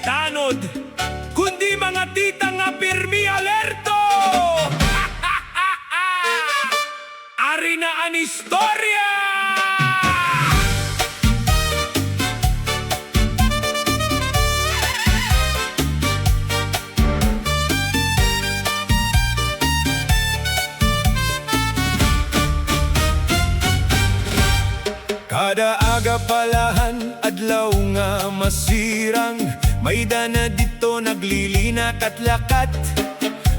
tanod, kundi mga tita nga pirmi alerto. Ari na ang istorya. Kada aga palahan, adlaw nga masirang, may dana dito naglilinak at lakat.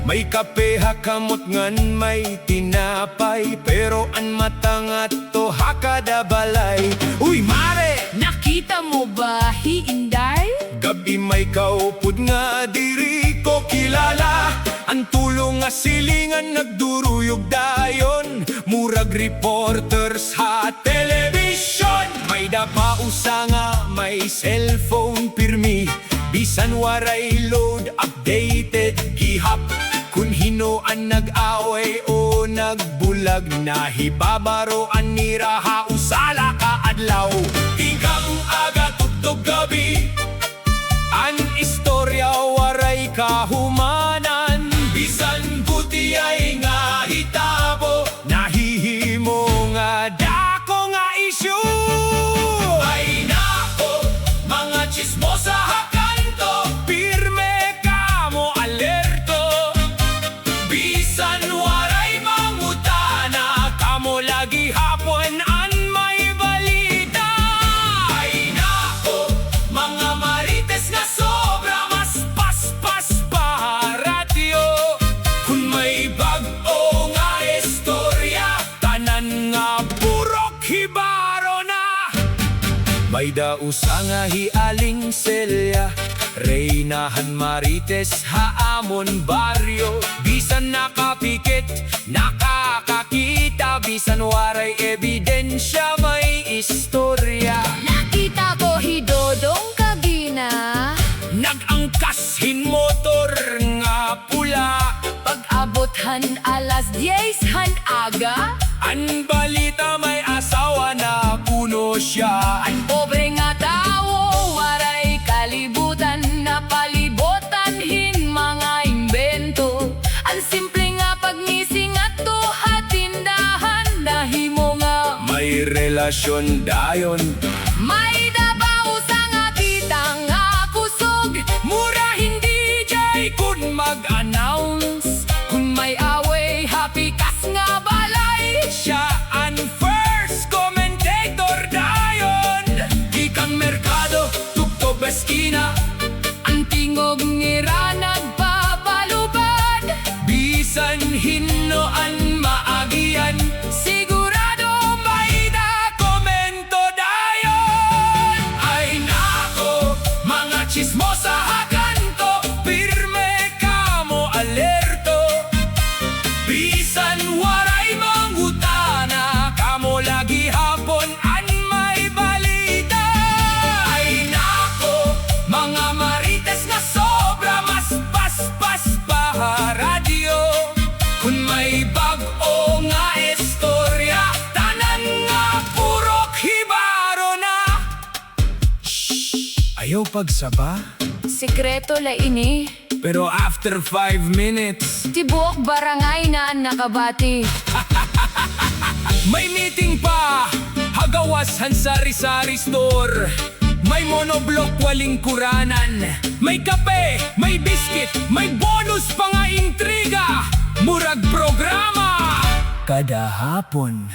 May kape hakamot ngan may tinapay, pero an matangat to hakada balay. Uy mare! Nakita mo ba hiinday? Gabi may kaupod nga diri ko kilala. Ang tulong nga silingan nagduruyog dayon, murag reporters ha television. May dapausa nga may cellphone pirmi, bisan waray load updated gihap. Kun hinoan nag-away o nagbulag, nahibabaroan ni raha usala ka adlaw. Tigang aga tugtog gabi, an istorya waray kahumanan. Bisan buti ay nga hitabo, nahihimo nga dako nga issue. Ay nako, mga chismosa ha kanto, pirme kamo alerto. Bisan waray mangutana, kamo lagi hapon an may balita. Ay nako, mga Marites nga sobra mas paspas pa radyo. Kung may bag-o nga istorya, tanan nga purok hibaro na. May dausa nga hialing selya, Reynahan Marites haamon baryo. Bisan nakapikit, nakakakita, bisan waray ebidensya may istorya. Nakita ko hidodong kagina, Nag-angkas motor nga pula, pag-abothan alas 10 han aga. an balita may asawa na puno siya. Ang pobre nga tao, waray kalibutan, napalibotan hin mga imbento. Ang simple nga pagnising at hatindahan, nahimo nga May relasyon dayon, may dabaw sa nga tita nga kusog. mura hindi jay kun mag-announce. Kung may away, happy kas nga balay. Siya ang first commentator dayon. Gikang merkado, tukto beskina, Ang tingog ngira nagpapalubad, bisan hinoan maagian. sigurado May dokumento dayon. Ay nako, mga chismosa ha kanto, pirme kamo alerto. Bisan waray mangutana, kamo lagi hapon an may balita. Ay nako, mga Marites nga sobra mas paspas pa radyo. Kung may bag-o nga istorya, tanan nga purok hibaro na. Shhh! Ayaw pagsaba, sikreto la ini. pero after 5 minutes, Tibuok barangay na ang nakabati. may meeting pa, hagawas han sari-sari store. May monoblock waling kuranan, may kape, may biscuit, may bonus pa nga intriga. Murag programa kada hapon.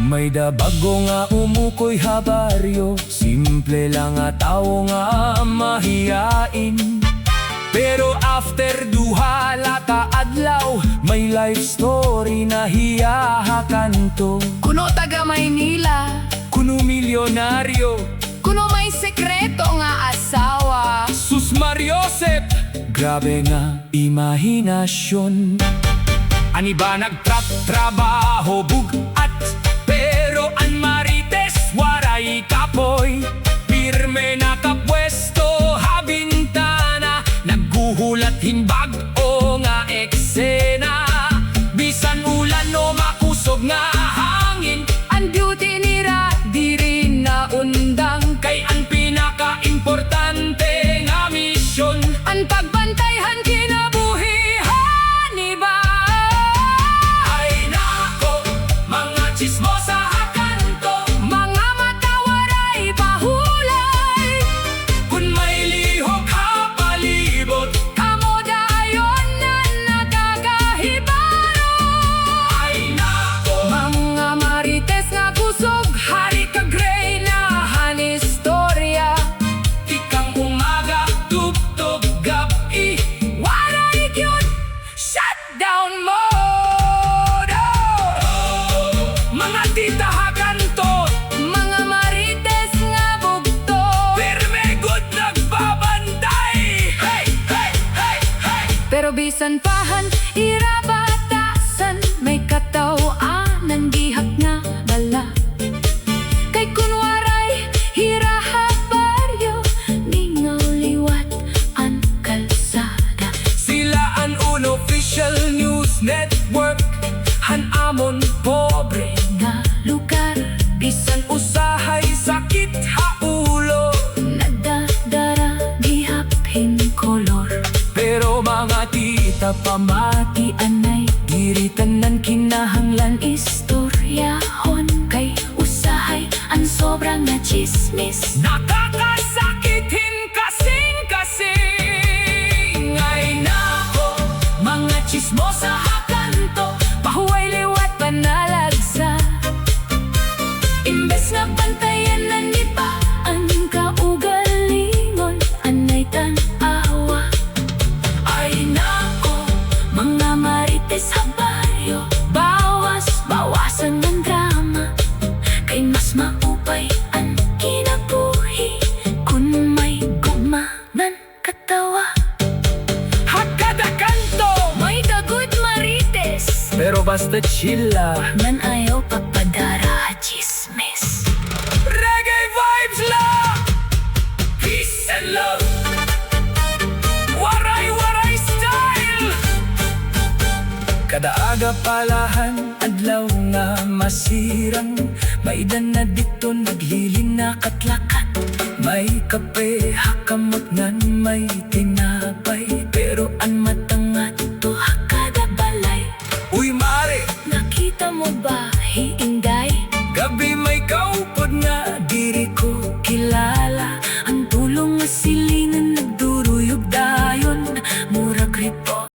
May dabago nga umukoy habaryo, simple lang nga tao nga mahiyain. Pero after duha lata adlaw, may life story na hiyahakanto. Kuno taga Maynila, Kuno milyonaryo, kuno may sekreto nga asawa. Sus Mariosep, grabe nga imahinasyon. Ani ba nagtrabaho bugat, pero ang Marites waray kapoy. Pirme nakapwesto habintana, nagguhulat hinbag o nga eksena. Bisan ulan o makusog nga hangin, Ang beauty nira, di rin na undang. kay ang pinaka-importante Shutdown mode! Mga tita ha kanto, Mga Marites nga bugto. pirme good nagbabantay. Hey, hey, hey, hey! Pero bisan pahan, irabatasan, may kataw-anan gihak nga bala. Kay kunwaray, hiraha baryo, ningaw liwat ang kalsada. Sila ang unofficial news network, hanamon pobre. Nga lugar, Bisan usahay sakit ha ulo, nagdadara gihapin kolor. pero mga tita Pamatian ay giritanan kinahanglan istoryahon. Kay usahay ang sobrang na chismis. nakakasakitin kasing-kasing. Ay nako, Mga chismosa hakanto, pahuway liwat panalagsa. Imbes nga bantayan na nipa ang kaugalingon, anay tan-awa. Ay nako, mga Marites sa baryo, bawasan ng drama. Kay mas maupay ang kinabuhi kung may gugmanan katawa. hakada kanto, May dagot Marites, pero basta chilla. nan ayaw papadara chismis. Reggae vibes lang, peace and love, waray-waray style. Kada aga palahan, adlaw nga masirang, may na dito naglilinakat-lakat. May kape, hakamot ngan, may tinapay, pero ang matangat to hakada balay. Uy mare, Nakita mo ba, hiing